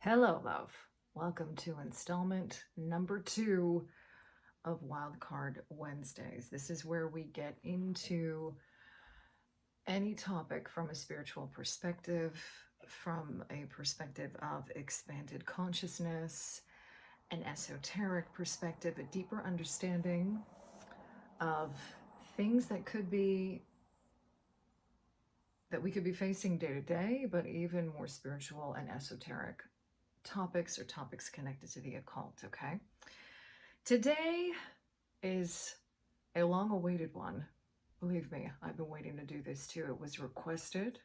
Hello, love. Welcome to installment number 2 of Wildcard Wednesdays. This is where we get into any topic from a spiritual perspective, from a perspective of expanded consciousness, an esoteric perspective, a deeper understanding of things that we could be facing day to day, but even more spiritual and esoteric topics or topics connected to the occult, okay? Today is a long-awaited one. Believe me, I've been waiting to do this too. It was requested.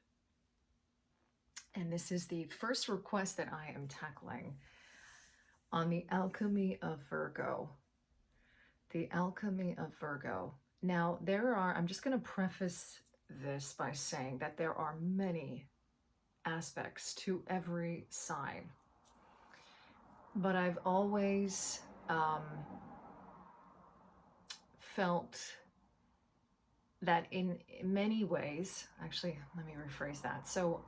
And this is the first request that I am tackling on the alchemy of Virgo. The alchemy of Virgo. Now, I'm just going to preface this by saying that there are many aspects to every sign. But I've always felt that in many ways, actually, let me rephrase that. So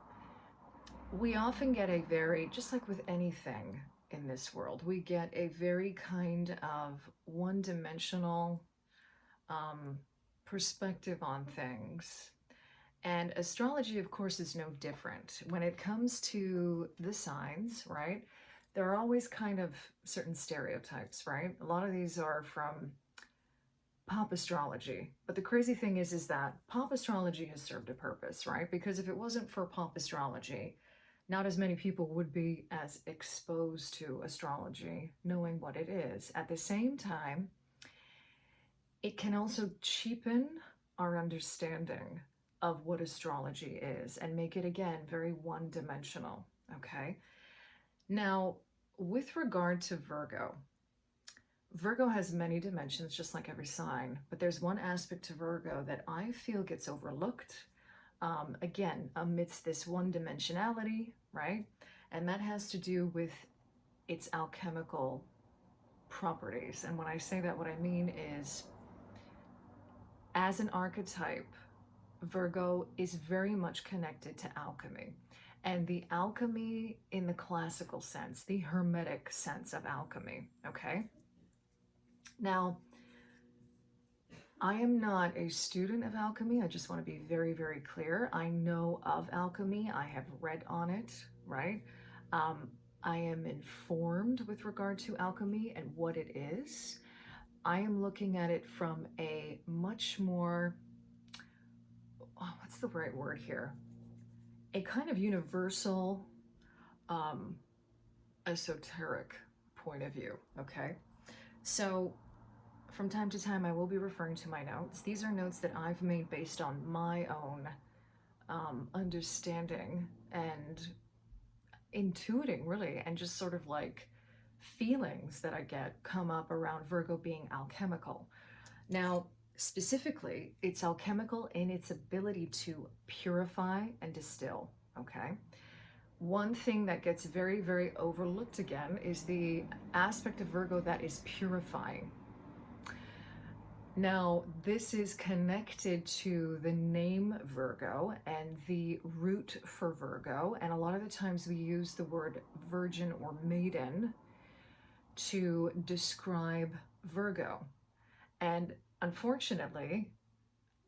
we often get a very, just like with anything in this world, we get a very kind of one-dimensional perspective on things. And astrology, of course, is no different. When it comes to the signs, right? There are always kind of certain stereotypes, right? A lot of these are from pop astrology. But the crazy thing is that pop astrology has served a purpose, right? Because if it wasn't for pop astrology, not as many people would be as exposed to astrology, knowing what it is. At the same time, it can also cheapen our understanding of what astrology is and make it, again, very one-dimensional, okay? Now, with regard to Virgo, Virgo has many dimensions, just like every sign, but there's one aspect to Virgo that I feel gets overlooked, again, amidst this one-dimensionality, right? And that has to do with its alchemical properties. And when I say that, what I mean is, as an archetype, Virgo is very much connected to alchemy. And the alchemy in the classical sense, the hermetic sense of alchemy, okay? Now, I am not a student of alchemy. I just want to be very, very clear. I know of alchemy. I have read on it, right? I am informed with regard to alchemy and what it is. I am looking at it from a much more, what's the right word here? A kind of universal, esoteric point of view, okay? So from time to time, I will be referring to my notes. These are notes that I've made based on my own understanding and intuiting, really, and just sort of like feelings that I get come up around Virgo being alchemical. Now, specifically, it's alchemical in its ability to purify and distill, okay? One thing that gets very, very overlooked again is the aspect of Virgo that is purifying. Now, this is connected to the name Virgo and the root for Virgo, and a lot of the times we use the word virgin or maiden to describe Virgo. And unfortunately,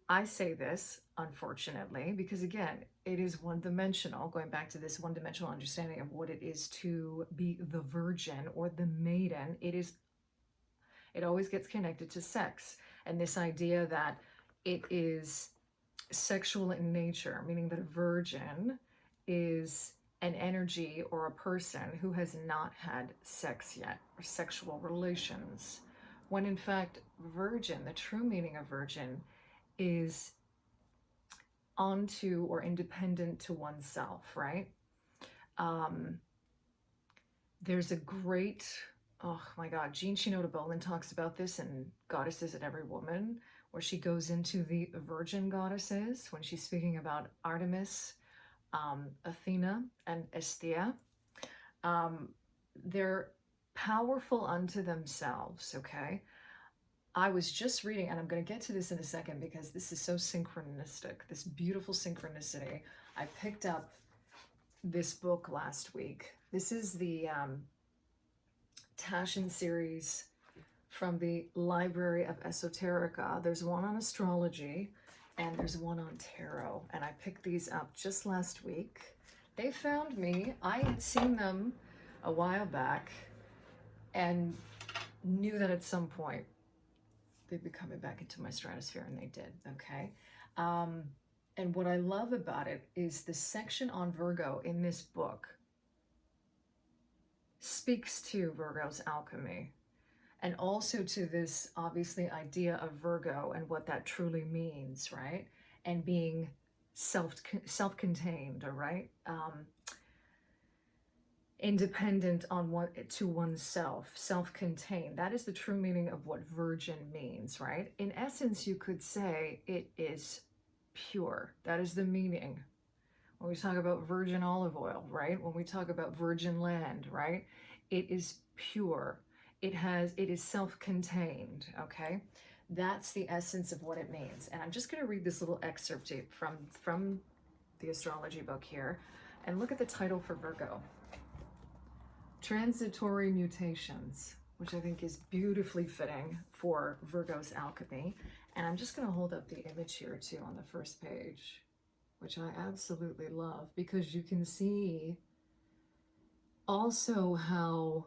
I say this unfortunately because, again, it is one-dimensional, going back to this one-dimensional understanding of what it is to be the virgin or the maiden. It always gets connected to sex and this idea that it is sexual in nature, meaning that a virgin is an energy or a person who has not had sex yet or sexual relations, when in fact virgin, the true meaning of virgin, is onto or independent to oneself, right? There's a great, oh my God, Jean Shinoda Bolen talks about this in Goddesses and Every Woman, where she goes into the virgin goddesses when she's speaking about Artemis, Athena, and Esthea. They're powerful unto themselves, okay? I was just reading, and I'm going to get to this in a second because this is so synchronistic, this beautiful synchronicity. I picked up this book last week This is the Taschen series from the Library of Esoterica. There's one on astrology and there's one on tarot. And I picked these up just last week. They found me. I had seen them a while back and knew that at some point they'd be coming back into my stratosphere, and they did, okay? And what I love about it is the section on Virgo in this book speaks to Virgo's alchemy, and also to this, obviously, idea of Virgo and what that truly means, right? And being self-contained, all right? Independent on to oneself, self-contained. That is the true meaning of what virgin means, right? In essence, you could say it is pure. That is the meaning. When we talk about virgin olive oil, right? When we talk about virgin land, right? It is pure. It is self-contained, okay? That's the essence of what it means. And I'm just going to read this little excerpt from the astrology book here. And look at the title for Virgo. Transitory mutations, which I think is beautifully fitting for Virgo's alchemy. And I'm just going to hold up the image here too on the first page, which I absolutely love, because you can see also how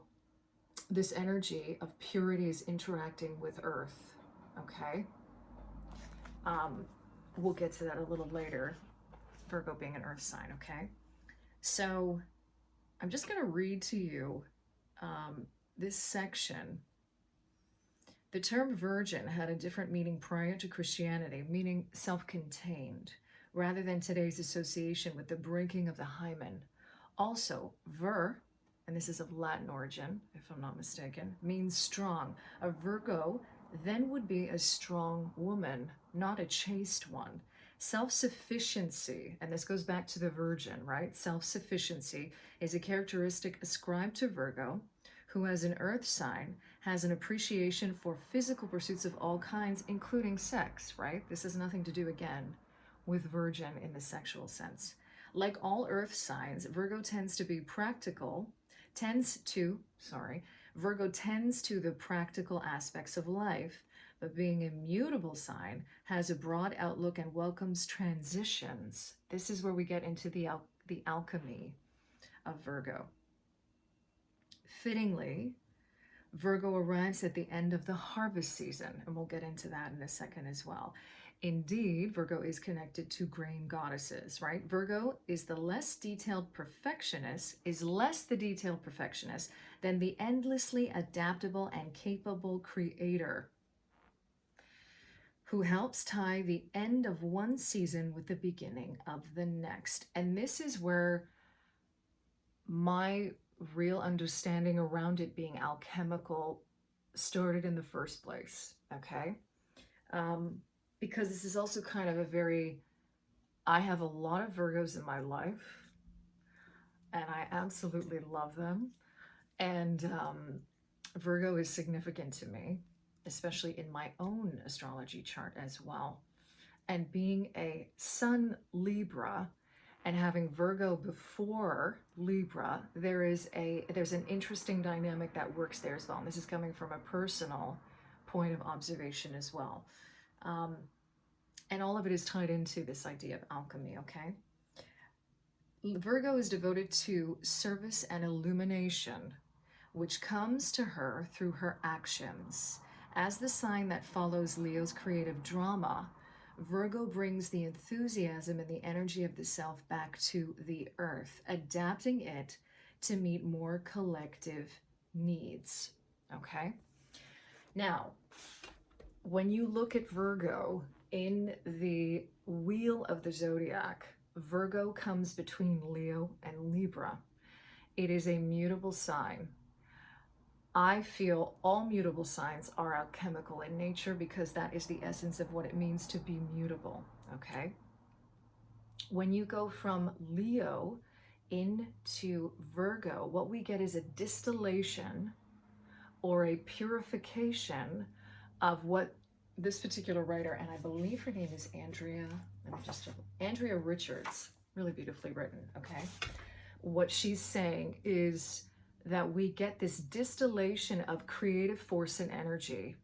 this energy of purity is interacting with Earth, okay? We'll get to that a little later, Virgo being an Earth sign, okay? So I'm just going to read to you this section. The term virgin had a different meaning prior to Christianity, meaning self-contained, rather than today's association with the breaking of the hymen. Also, vir, and this is of Latin origin, if I'm not mistaken, means strong. A Virgo then would be a strong woman, not a chaste one. Self-sufficiency, and this goes back to the virgin, right? Self-sufficiency is a characteristic ascribed to Virgo, who as an earth sign has an appreciation for physical pursuits of all kinds, including sex, right? This has nothing to do, again, with virgin in the sexual sense. Like all earth signs, Virgo tends to the practical aspects of life, but being a mutable sign has a broad outlook and welcomes transitions. This is where we get into the alchemy of Virgo. Fittingly, Virgo arrives at the end of the harvest season, and we'll get into that in a second as well. Indeed, Virgo is connected to grain goddesses, right? Virgo is less the detailed perfectionist than the endlessly adaptable and capable creator, who helps tie the end of one season with the beginning of the next. And this is where my real understanding around it being alchemical started in the first place, okay? Because this is also kind of I have a lot of Virgos in my life, and I absolutely love them. And Virgo is significant to me, especially in my own astrology chart as well. And being a Sun Libra and having Virgo before Libra, there's an interesting dynamic that works there as well. And this is coming from a personal point of observation as well. And all of it is tied into this idea of alchemy, okay? Virgo is devoted to service and illumination, which comes to her through her actions. As the sign that follows Leo's creative drama, Virgo brings the enthusiasm and the energy of the self back to the earth, adapting it to meet more collective needs, okay? Now, when you look at Virgo in the wheel of the zodiac, Virgo comes between Leo and Libra. It is a mutable sign. I feel all mutable signs are alchemical in nature because that is the essence of what it means to be mutable, okay? When you go from Leo into Virgo, what we get is a distillation or a purification of what this particular writer, and I believe her name is Andrea Richards, really beautifully written, okay? what she's saying is that we get this distillation of creative force and energy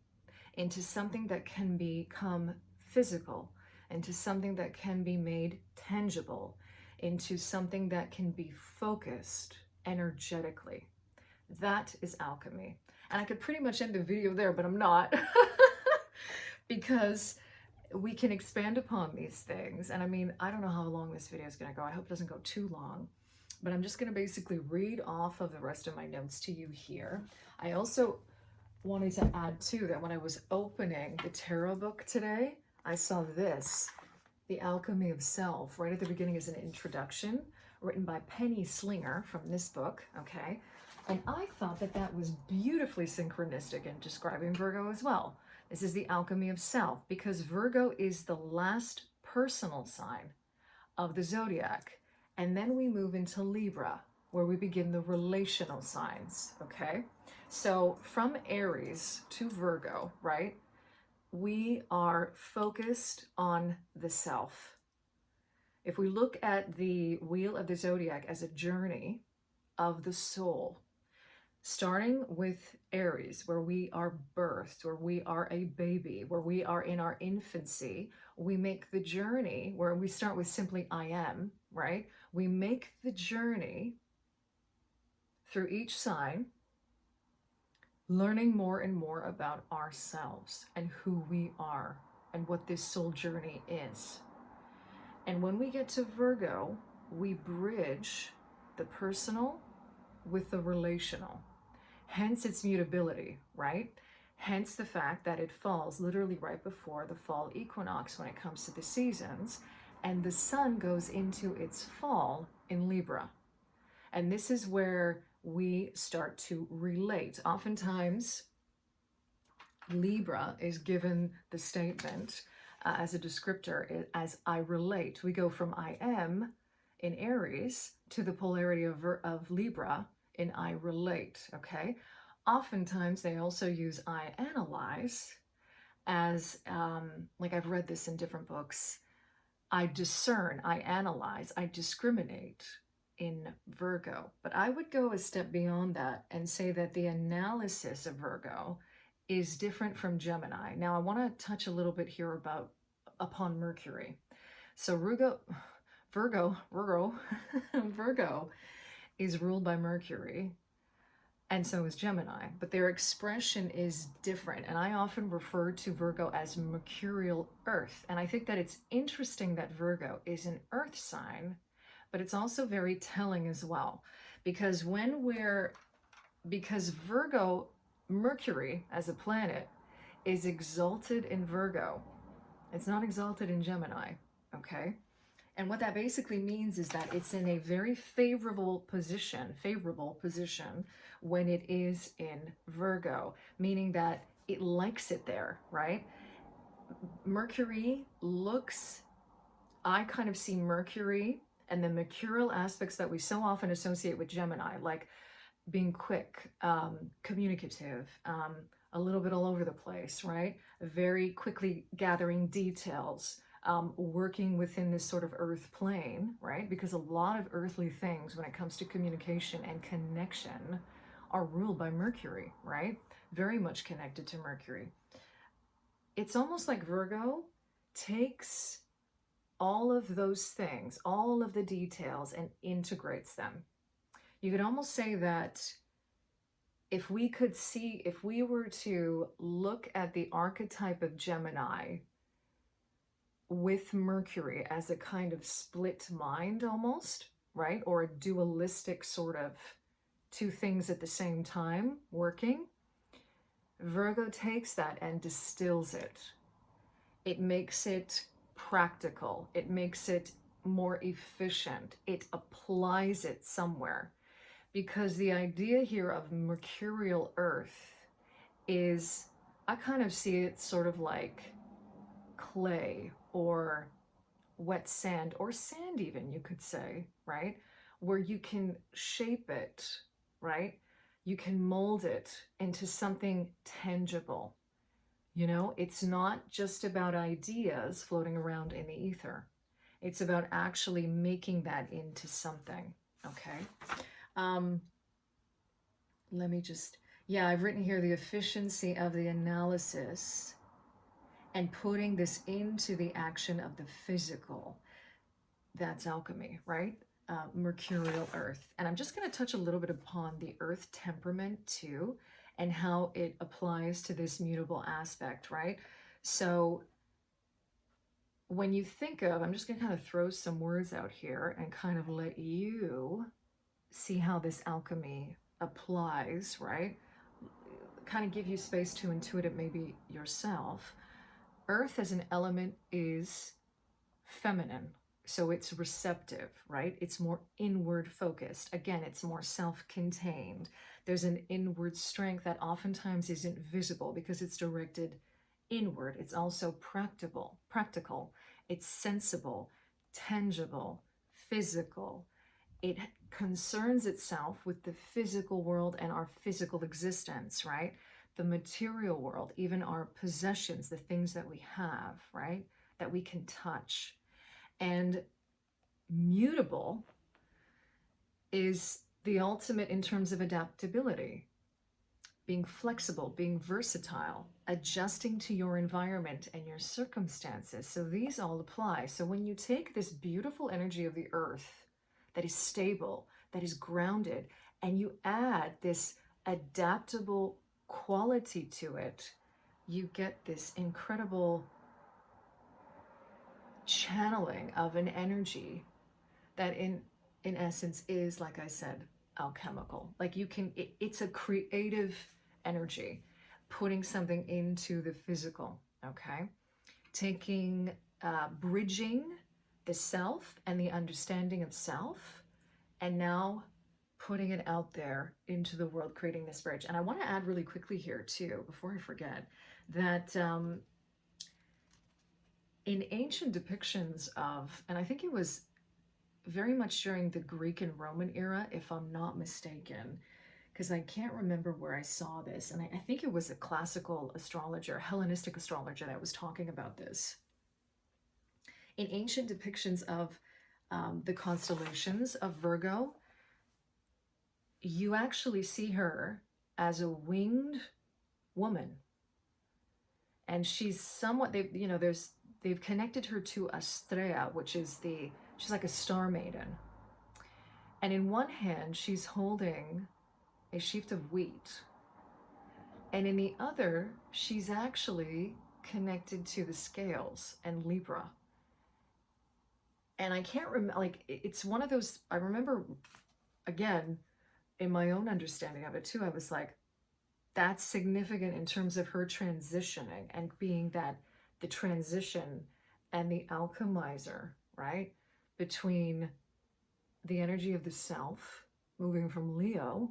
into something that can become physical, into something that can be made tangible, into something that can be focused energetically. That is alchemy. And I could pretty much end the video there, but I'm not. Because we can expand upon these things. And I mean, I don't know how long this video is going to go. I hope it doesn't go too long. But I'm just going to basically read off of the rest of my notes to you here. I also wanted to add too that when I was opening the tarot book today, I saw this, The Alchemy of Self, right at the beginning as an introduction, written by Penny Slinger from this book, okay? And I thought that that was beautifully synchronistic in describing Virgo as well. This is the alchemy of self, because Virgo is the last personal sign of the zodiac. And then we move into Libra, where we begin the relational signs, okay? So from Aries to Virgo, right? We are focused on the self. If we look at the wheel of the zodiac as a journey of the soul, starting with Aries, where we are birthed, where we are a baby, where we are in our infancy, we make the journey where we start with simply I am, right? We make the journey through each sign, learning more and more about ourselves and who we are and what this soul journey is. And when we get to Virgo, we bridge the personal with the relational. Hence its mutability, right? Hence the fact that it falls literally right before the fall equinox when it comes to the seasons, and the sun goes into its fall in Libra. And this is where we start to relate. Oftentimes, Libra is given the statement as a descriptor as I relate. We go from I am in Aries to the polarity of Libra in I relate, okay? Oftentimes they also use I analyze as, like I've read this in different books, I discern, I analyze, I discriminate in Virgo. But I would go a step beyond that and say that the analysis of Virgo is different from Gemini. Now I want to touch a little bit here upon Mercury. So Virgo is ruled by Mercury, and so is Gemini, but their expression is different. And I often refer to Virgo as Mercurial Earth. And I think that it's interesting that Virgo is an earth sign, but it's also very telling as well. Because Virgo, Mercury as a planet is exalted in Virgo. It's not exalted in Gemini, okay? And what that basically means is that it's in a very favorable position when it is in Virgo, meaning that it likes it there, right? Mercury I kind of see Mercury and the mercurial aspects that we so often associate with Gemini, like being quick, communicative, a little bit all over the place, right? Very quickly gathering details, working within this sort of earth plane, right? Because a lot of earthly things when it comes to communication and connection are ruled by Mercury, right? Very much connected to Mercury. It's almost like Virgo takes all of those things, all of the details, and integrates them. You could almost say that if we were to look at the archetype of Gemini with Mercury as a kind of split mind almost, right? Or a dualistic sort of two things at the same time working, Virgo takes that and distills it. It makes it practical. It makes it more efficient. It applies it somewhere. Because the idea here of Mercurial Earth is, I kind of see it sort of like clay or wet sand, or sand even, you could say, right? Where you can shape it, right? You can mold it into something tangible. You know, it's not just about ideas floating around in the ether. It's about actually making that into something. Okay. Let me just, yeah, I've written here the efficiency of the analysis and putting this into the action of the physical. That's alchemy, right? Mercurial earth. And I'm just going to touch a little bit upon the earth temperament too, and how it applies to this mutable aspect, right? So when you think of, I'm just going to kind of throw some words out here and kind of let you see how this alchemy applies, right? Kind of give you space to intuit it maybe yourself. Earth as an element is feminine, so it's receptive, right? It's more inward focused. Again, it's more self-contained. There's an inward strength that oftentimes isn't visible because it's directed inward. It's also practical. It's sensible, tangible, physical. It concerns itself with the physical world and our physical existence, right? The material world, even our possessions, the things that we have, right? That we can touch. And mutable is the ultimate in terms of adaptability, being flexible, being versatile, adjusting to your environment and your circumstances. So these all apply. So when you take this beautiful energy of the earth that is stable, that is grounded, and you add this adaptable quality to it, you get this incredible channeling of an energy that in essence is, like I said, alchemical. Like you can, it's a creative energy, putting something into the physical, okay? Taking, bridging the self and the understanding of self, and now putting it out there into the world, creating this bridge. And I want to add really quickly here too, before I forget, that in ancient depictions of, and I think it was very much during the Greek and Roman era, if I'm not mistaken, because I can't remember where I saw this, and I think it was a classical astrologer, Hellenistic astrologer, that was talking about this. In ancient depictions of the constellations of Virgo, you actually see her as a winged woman, and she's somewhat, they've connected her to Astrea, which is she's like a star maiden. And in one hand, she's holding a sheaf of wheat. And in the other, she's actually connected to the scales and Libra. And I can't remember, like, it's one of those, I remember, again, in my own understanding of it too, I was like, that's significant in terms of her transitioning and being that the transition and the alchemizer, right? Between the energy of the self, moving from Leo,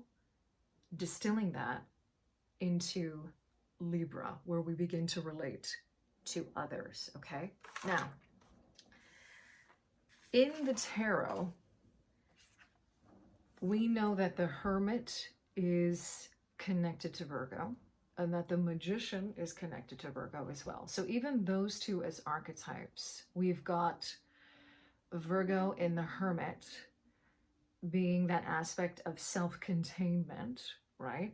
distilling that into Libra, where we begin to relate to others, okay? Now, in the tarot, we know that the Hermit is connected to Virgo, and that the Magician is connected to Virgo as well. So even those two as archetypes, we've got Virgo in the Hermit being that aspect of self-containment, right?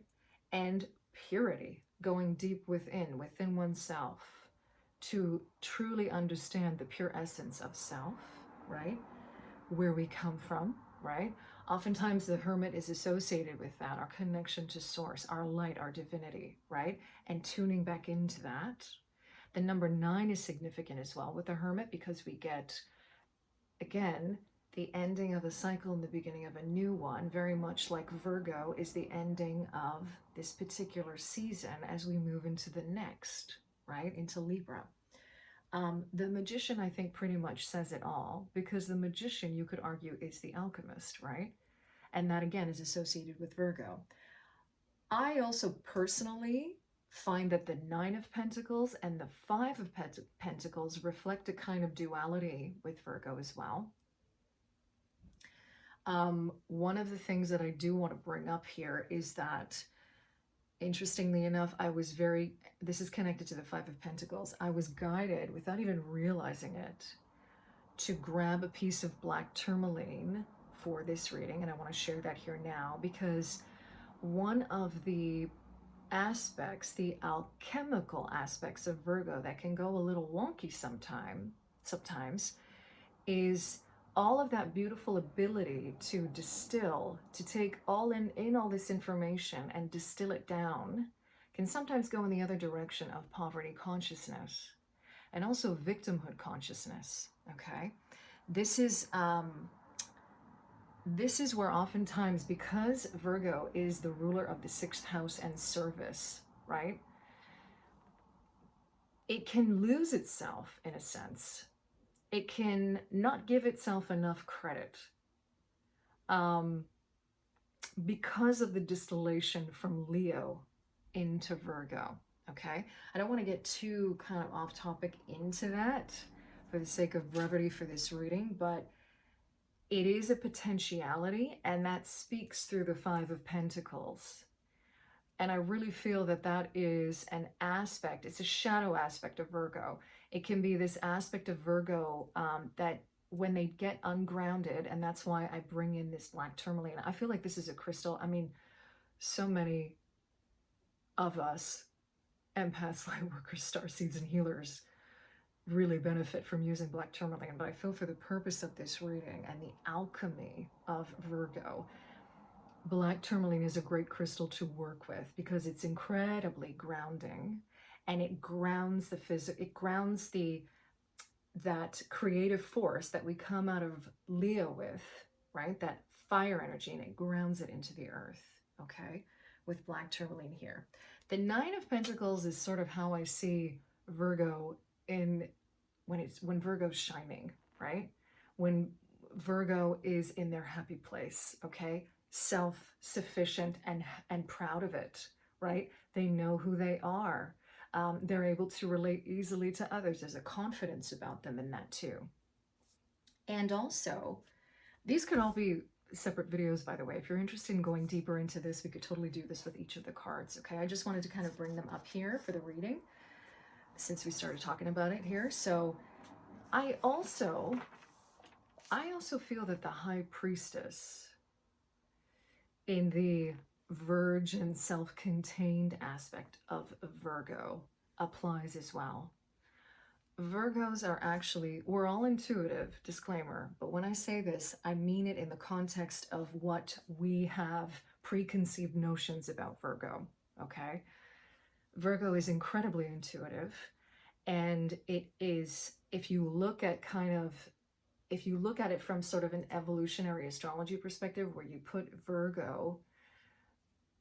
And purity, going deep within oneself to truly understand the pure essence of self, right? Where we come from, right? Oftentimes the Hermit is associated with that, our connection to source, our light, our divinity, right? And tuning back into that. The number 9 is significant as well with the Hermit, because we get, again, the ending of a cycle and the beginning of a new one, very much like Virgo is the ending of this particular season as we move into the next, right? Into Libra. The Magician, I think, pretty much says it all, because the Magician, you could argue, is the Alchemist, right? And that, again, is associated with Virgo. I also personally find that the 9 of Pentacles and the 5 of Pentacles reflect a kind of duality with Virgo as well. One of the things that I do want to bring up here is that, interestingly enough, this is connected to the 5 of Pentacles. I was guided, without even realizing it, to grab a piece of black tourmaline for this reading, and I want to share that here now, because one of the aspects, the alchemical aspects of Virgo that can go a little wonky sometimes, is all of that beautiful ability to distill, to take all in all this information and distill it down, can sometimes go in the other direction of poverty consciousness and also victimhood consciousness. Okay, this is where oftentimes, because Virgo is the ruler of the 6th house and service, right, it can lose itself in a sense. It can not give itself enough credit because of the distillation from Leo into Virgo. Okay, I don't want to get too kind of off topic into that for the sake of brevity for this reading, but it is a potentiality, and that speaks through the 5 of Pentacles. And I really feel that that is an aspect, it's a shadow aspect of Virgo. It can be this aspect of Virgo that when they get ungrounded, and that's why I bring in this black tourmaline. I feel like this is a crystal. I mean, so many of us, empaths, lightworkers, starseeds, and healers, really benefit from using black tourmaline, but I feel for the purpose of this reading and the alchemy of Virgo, black tourmaline is a great crystal to work with because it's incredibly grounding, and it grounds that creative force that we come out of Leo with, right? That fire energy, and it grounds it into the earth, okay? With black tourmaline here. The 9 of Pentacles is sort of how I see Virgo when Virgo's shining, right? When Virgo is in their happy place, okay? Self-sufficient and proud of it, right? They know who they are. They're able to relate easily to others. There's a confidence about them in that too. And also, these could all be separate videos, by the way. If you're interested in going deeper into this, we could totally do this with each of the cards, okay? I just wanted to kind of bring them up here for the reading since we started talking about it here. So I also feel that the High Priestess in the virgin self-contained aspect of Virgo applies as well. Virgos are actually, we're all intuitive, disclaimer, but when I say this, I mean it in the context of what we have preconceived notions about Virgo, okay? Virgo is incredibly intuitive, and it is, if you look at it from sort of an evolutionary astrology perspective, where you put Virgo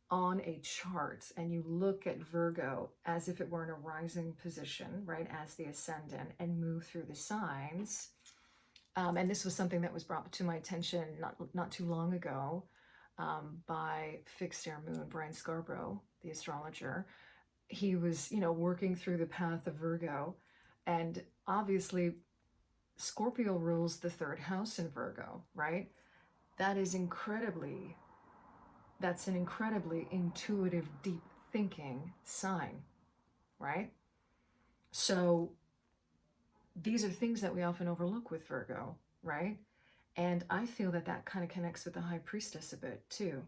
on a chart and you look at Virgo as if it were in a rising position, right, as the ascendant, and move through the signs. And this was something that was brought to my attention not too long ago by Fixed Air Moon, Brian Scarborough, the astrologer. He was, working through the path of Virgo, and obviously Scorpio rules the 3rd house in Virgo, right? That's an incredibly intuitive, deep thinking sign, right? So these are things that we often overlook with Virgo, right? And I feel that that kind of connects with the High Priestess a bit too.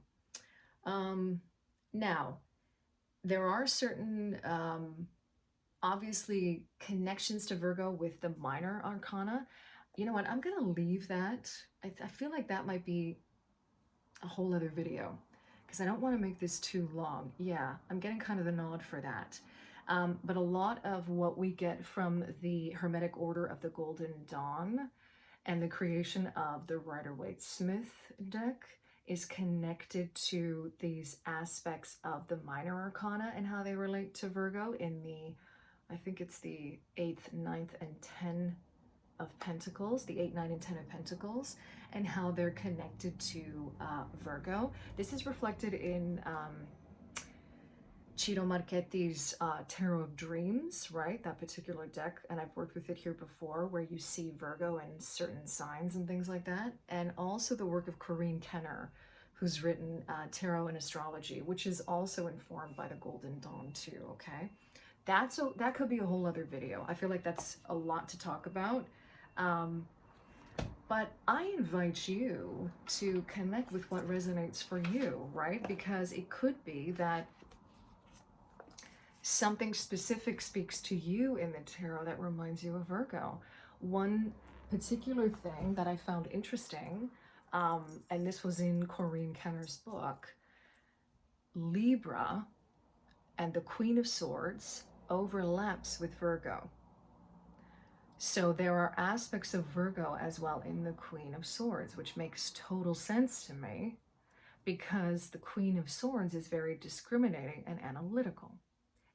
Now, there are certain, obviously, connections to Virgo with the minor arcana. You know what? I'm going to leave that. I feel like that might be a whole other video because I don't want to make this too long. Yeah, I'm getting kind of the nod for that. But a lot of what we get from the Hermetic Order of the Golden Dawn and the creation of the Rider-Waite-Smith deck is connected to these aspects of the minor arcana and how they relate to Virgo in the, I think it's the 8th, 9th, and 10 of Pentacles, the 8, 9, and 10 of Pentacles, and how they're connected to Virgo. This is reflected in Ciro Marchetti's Tarot of Dreams, right? That particular deck, and I've worked with it here before, where you see Virgo and certain signs and things like that. And also the work of Corinne Kenner, who's written Tarot and Astrology, which is also informed by the Golden Dawn too, okay? That could be a whole other video. I feel like that's a lot to talk about. But I invite you to connect with what resonates for you, right? Because it could be that something specific speaks to you in the tarot that reminds you of Virgo. One particular thing that I found interesting, and this was in Corinne Kenner's book, Libra and the Queen of Swords overlaps with Virgo. So there are aspects of Virgo as well in the Queen of Swords, which makes total sense to me because the Queen of Swords is very discriminating and analytical,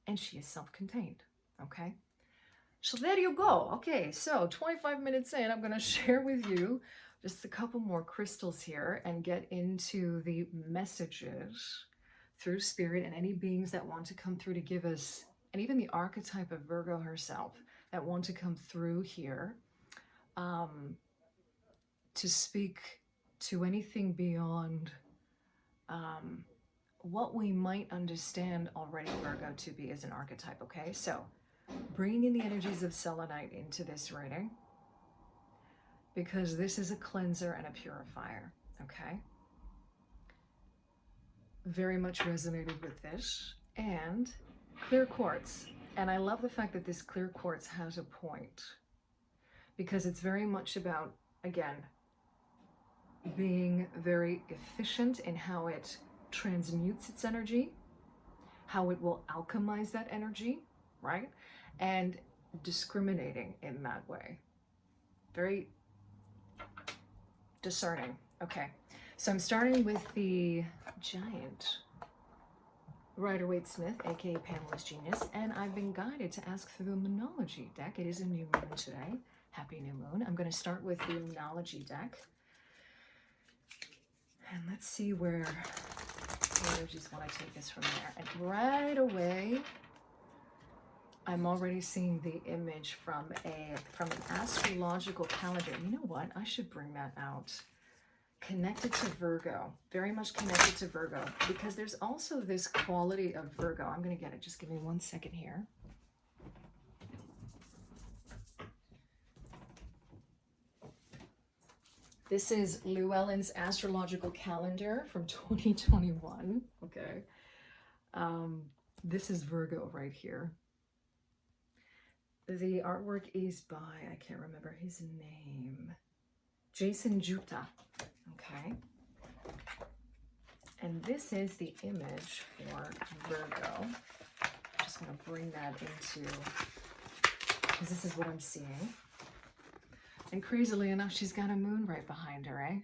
and she is self-contained, okay? So there you go. Okay, so 25 minutes in, I'm going to share with you just a couple more crystals here and get into the messages through spirit and any beings that want to come through to give us, and even the archetype of Virgo herself that want to come through here to speak to anything beyond what we might understand already Virgo to be as an archetype, okay? So bringing in the energies of selenite into this reading, because this is a cleanser and a purifier, okay? Very much resonated with this. And clear quartz. And I love the fact that this clear quartz has a point, because it's very much about, again, being very efficient in how it transmutes its energy, how it will alchemize that energy, right? And discriminating in that way. Very discerning. Okay, so I'm starting with the Giant Rider-Waite-Smith, aka Pamela's Genius, and I've been guided to ask for the Moonology deck. It is a new moon today. Happy new moon. I'm going to start with the Moonology deck. And let's see where the energies want to take us from there. And right away, I'm already seeing the image from an astrological calendar. You know what? I should bring that out. Connected to Virgo. Very much connected to Virgo. Because there's also this quality of Virgo. I'm going to get it. Just give me 1 second here. This is Llewellyn's astrological calendar from 2021. Okay. This is Virgo right here. The artwork is by, I can't remember his name, Jason Juta. Okay. And this is the image for Virgo. I just want to bring that into, because this is what I'm seeing. And crazily enough, she's got a moon right behind her, eh?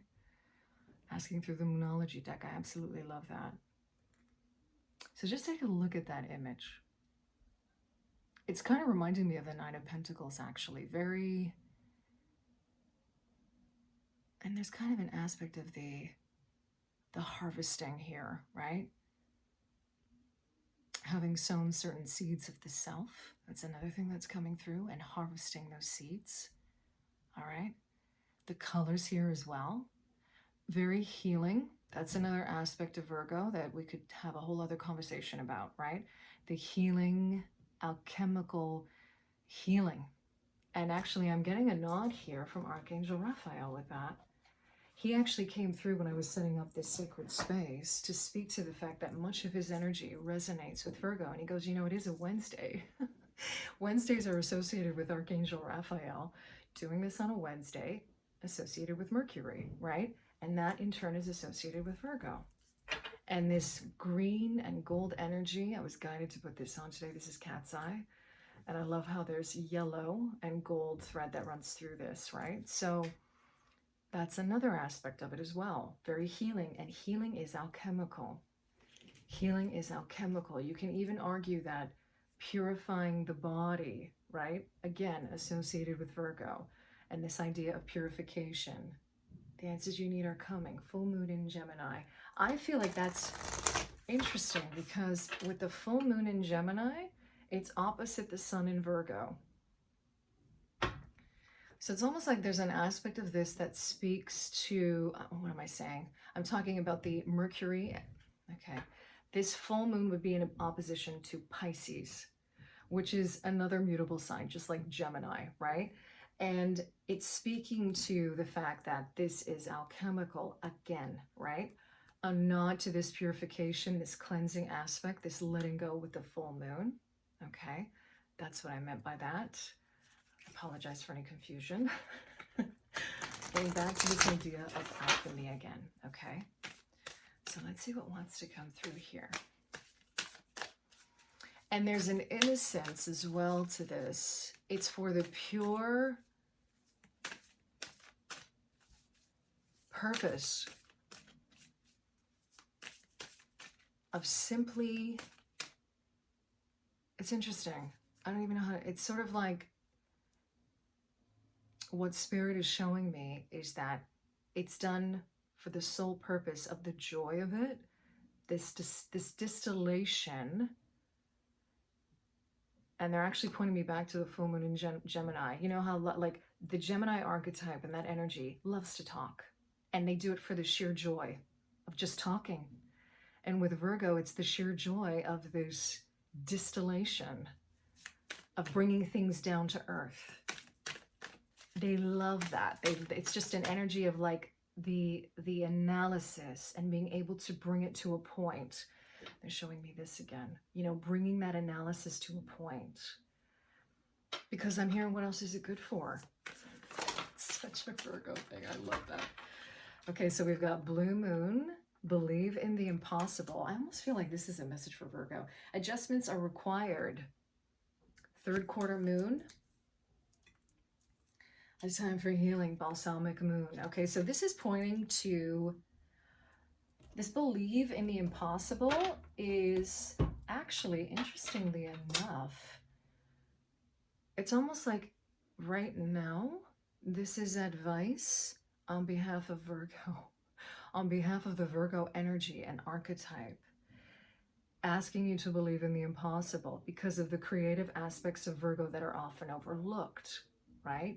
Asking through the Moonology deck. I absolutely love that. So just take a look at that image. It's kind of reminding me of the Nine of Pentacles, actually. Very... And there's kind of an aspect of the harvesting here, right? Having sown certain seeds of the self. That's another thing that's coming through. And harvesting those seeds. All right, the colors here as well, very healing. That's another aspect of Virgo that we could have a whole other conversation about, right? The healing, alchemical healing. And actually, I'm getting a nod here from Archangel Raphael with that. He actually came through when I was setting up this sacred space to speak to the fact that much of his energy resonates with Virgo. And he goes, you know, it is a Wednesday. Wednesdays are associated with Archangel Raphael. Doing this on a Wednesday, associated with Mercury, right? And that in turn is associated with Virgo. And this green and gold energy, I was guided to put this on today. This is Cat's Eye. And I love how there's yellow and gold thread that runs through this, right? So that's another aspect of it as well. Very healing, and healing is alchemical. Healing is alchemical. You can even argue that purifying the body, right? Again, associated with Virgo and this idea of purification. The answers you need are coming. Full moon in Gemini. I feel like that's interesting because with the full moon in Gemini, it's opposite the sun in Virgo. So it's almost like there's an aspect of this that speaks to, what am I saying? I'm talking about the Mercury. Okay. This full moon would be in opposition to Pisces, which is another mutable sign, just like Gemini, right? And it's speaking to the fact that this is alchemical again, right? A nod to this purification, this cleansing aspect, this letting go with the full moon. Okay, that's what I meant by that. I apologize for any confusion. Going back to this idea of alchemy again, okay? So let's see what wants to come through here. And there's an innocence as well to this. It's for the pure purpose of simply, it's interesting. I don't even know how to, it's sort of like what Spirit is showing me is that it's done for the sole purpose of the joy of it. This distillation. And they're actually pointing me back to the full moon in Gemini. You know how like the Gemini archetype and that energy loves to talk. And they do it for the sheer joy of just talking. And with Virgo, it's the sheer joy of this distillation, of bringing things down to earth. They love that. It's just an energy of like the analysis and being able to bring it to a point. They're showing me this again, you know, bringing that analysis to a point. Because I'm hearing, what else is it good for? It's such a Virgo thing. I love that. Okay, so we've got blue moon, believe in the impossible. I almost feel like this is a message for Virgo. Adjustments are required. Third quarter moon. A time for healing, balsamic moon. Okay, so this is pointing to this believe in the impossible is actually, interestingly enough, it's almost like right now, this is advice on behalf of Virgo, on behalf of the Virgo energy and archetype, asking you to believe in the impossible because of the creative aspects of Virgo that are often overlooked, right?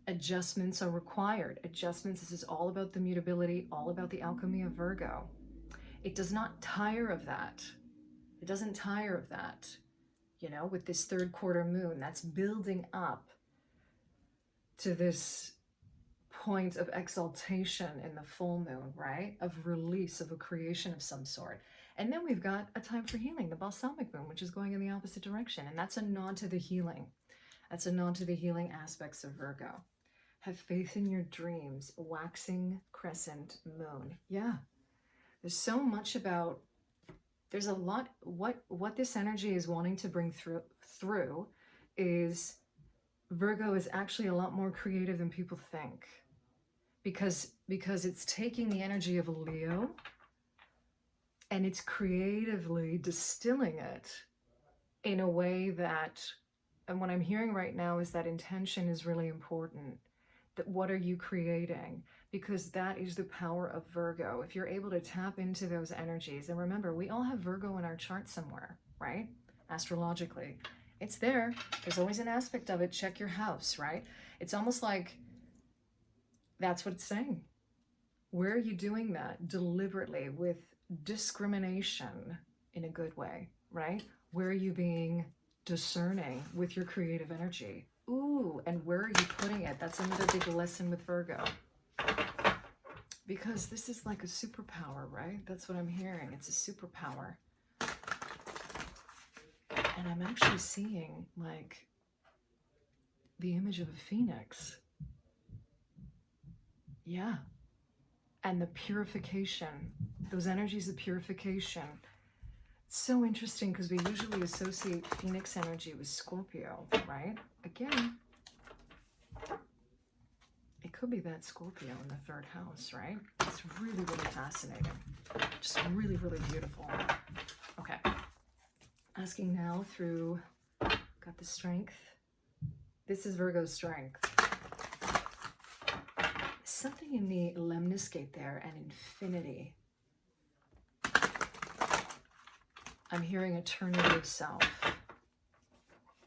Adjustments are required. Adjustments, this is all about the mutability, all about the alchemy of Virgo. It does not tire of that. It doesn't tire of that. You know, with this third quarter moon, that's building up to this point of exaltation in the full moon, right? Of release, of a creation of some sort. And then we've got a time for healing, the balsamic moon, which is going in the opposite direction. And that's a nod to the healing. That's a nod to the healing aspects of Virgo. Have faith in your dreams, waxing crescent moon. Yeah, there's so much about, there's a lot, what this energy is wanting to bring through is Virgo is actually a lot more creative than people think. Because it's taking the energy of Leo and it's creatively distilling it in a way that, and what I'm hearing right now is that intention is really important. That what are you creating? Because that is the power of Virgo. If you're able to tap into those energies, and remember, we all have Virgo in our chart somewhere, right? Astrologically. It's there. There's always an aspect of it. Check your house, right? It's almost like that's what it's saying. Where are you doing that? Deliberately, with discrimination in a good way, right? Where are you being discerning with your creative energy? Ooh, and where are you putting it? That's another big lesson with Virgo. Because this is like a superpower, right? That's what I'm hearing. It's a superpower. And I'm actually seeing like the image of a phoenix. Yeah. And the purification, those energies of purification. It's so interesting because we usually associate Phoenix energy with Scorpio, right? Again, it could be that Scorpio in the third house, right? It's really, really fascinating. Just really, really beautiful. Okay. Asking now through, got the strength. This is Virgo's strength. Something in the lemniscate there and infinity. I'm hearing eternity of self.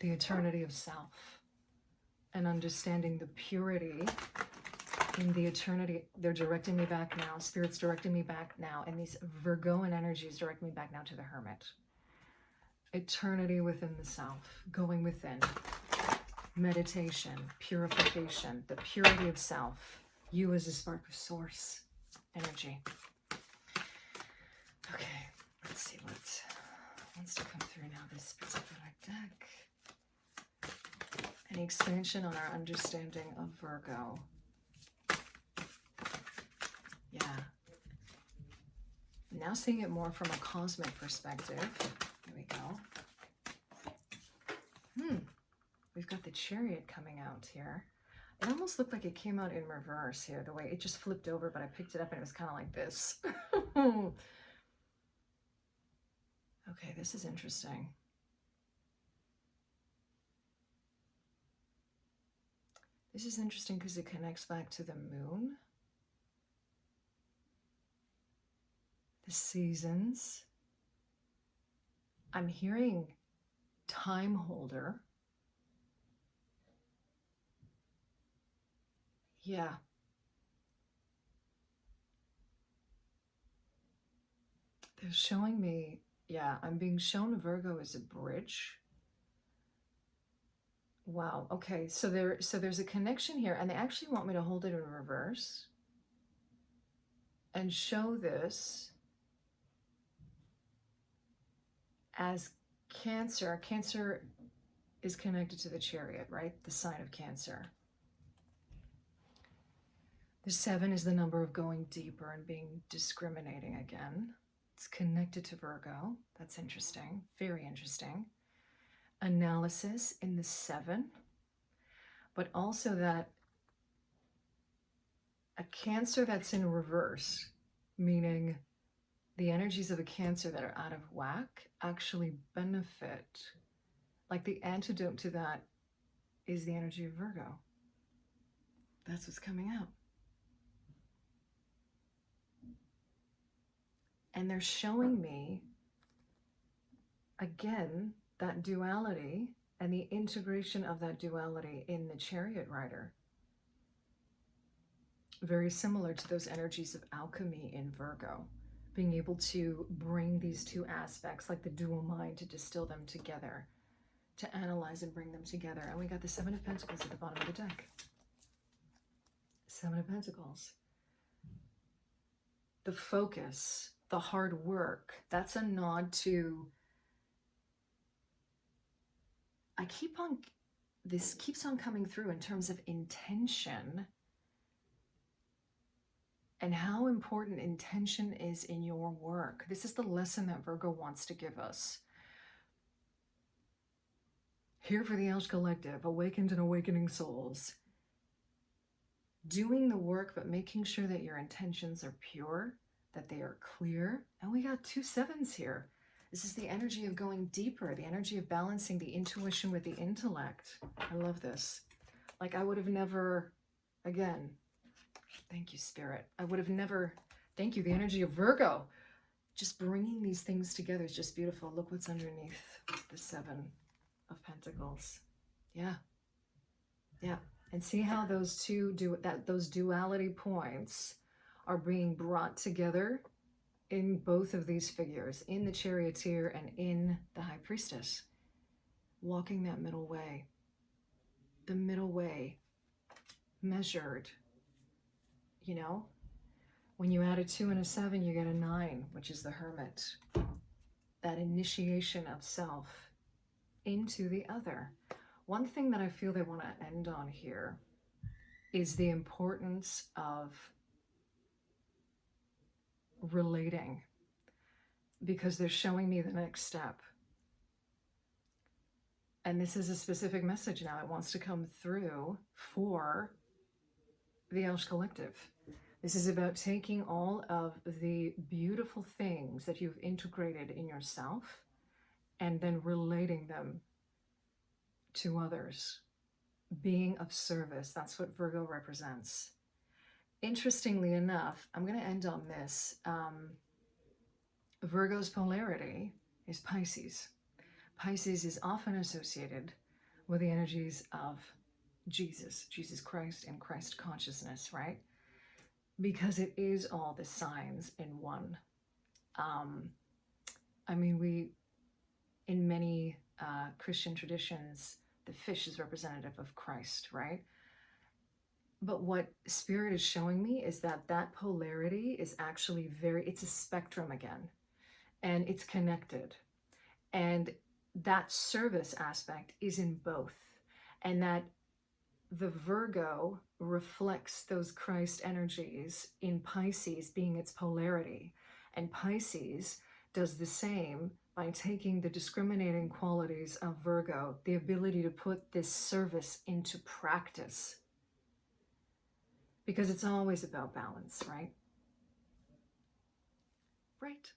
The eternity of self. And understanding the purity in the eternity. They're directing me back now. Spirit's directing me back now. And these Virgoan energies direct me back now to the Hermit. Eternity within the self. Going within. meditation, purification, the purity of self, you as a spark of source energy. Okay, let's see what wants to come through now, this particular deck. Any expansion on our understanding of Virgo? Yeah. Now seeing it more from a cosmic perspective. Here we go. We've got the Chariot coming out here. It almost looked like it came out in reverse here, the way it just flipped over, but I picked it up and it was kind of like this. Okay, this is interesting. This is interesting because it connects back to the moon, the seasons. I'm hearing time holder. Yeah. They're showing me, yeah, I'm being shown Virgo as a bridge. Wow. Okay. So there's a connection here, and they actually want me to hold it in reverse and show this as Cancer. Cancer is connected to the Chariot, right? The sign of Cancer. The 7 is the number of going deeper and being discriminating again. It's connected to Virgo. That's interesting. Very interesting. Analysis in the 7, but also that a Cancer that's in reverse, meaning the energies of a Cancer that are out of whack actually benefit. Like the antidote to that is the energy of Virgo. That's what's coming out. And they're showing me, again, that duality and the integration of that duality in the Chariot rider. Very similar to those energies of alchemy in Virgo. Being able to bring these two aspects, like the dual mind, to distill them together, to analyze and bring them together. And we got the 7 of Pentacles at the bottom of the deck. 7 of Pentacles. The focus, the hard work, that's a nod to, this keeps on coming through in terms of intention and how important intention is in your work. This is the lesson that Virgo wants to give us. Here for the ELSH Collective, awakened and awakening souls. Doing the work, but making sure that your intentions are pure, that they are clear. And we got 2 7s here. This is the energy of going deeper, the energy of balancing the intuition with the intellect. I love this. Like I would have never, again, thank you, Spirit. I would have never, thank you, the energy of Virgo. Just bringing these things together is just beautiful. Look what's underneath the 7 of Pentacles. Yeah. Yeah. And see how those those duality points are being brought together in both of these figures, in the Charioteer and in the High Priestess. Walking that middle way. The middle way. Measured. You know? When you add a 2 and a 7, you get a 9, which is the Hermit. That initiation of self into the other. One thing that I feel they want to end on here is the importance of relating, because they're showing me the next step. And this is a specific message now. It wants to come through for the ELSH Collective. This is about taking all of the beautiful things that you've integrated in yourself and then relating them to others, being of service. That's what Virgo represents. Interestingly enough, I'm going to end on this. Virgo's polarity is Pisces. Pisces is often associated with the energies of Jesus Christ, and Christ consciousness, right? Because it is all the signs in one. I mean, in many Christian traditions, The fish is representative of Christ, right? But what Spirit is showing me is that that polarity is actually it's a spectrum again, and it's connected. And that service aspect is in both. And that the Virgo reflects those Christ energies in Pisces being its polarity. And Pisces does the same by taking the discriminating qualities of Virgo, the ability to put this service into practice. Because it's always about balance, right? Right.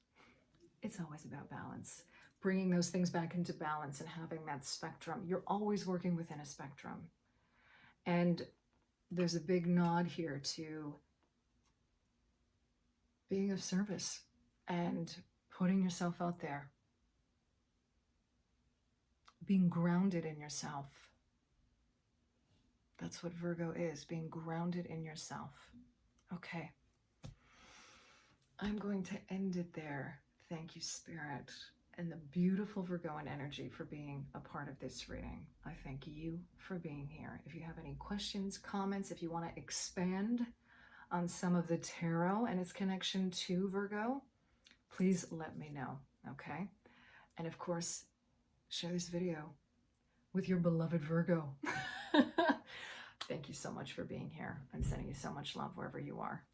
It's always about balance. Bringing those things back into balance and having that spectrum. You're always working within a spectrum. And there's a big nod here to being of service and putting yourself out there. Being grounded in yourself. That's what Virgo is, being grounded in yourself. Okay. I'm going to end it there. Thank you, Spirit, and the beautiful Virgoan energy for being a part of this reading. I thank you for being here. If you have any questions, comments, if you want to expand on some of the tarot and its connection to Virgo, please let me know, okay? And of course, share this video with your beloved Virgo. Thank you so much for being here. I'm sending you so much love wherever you are.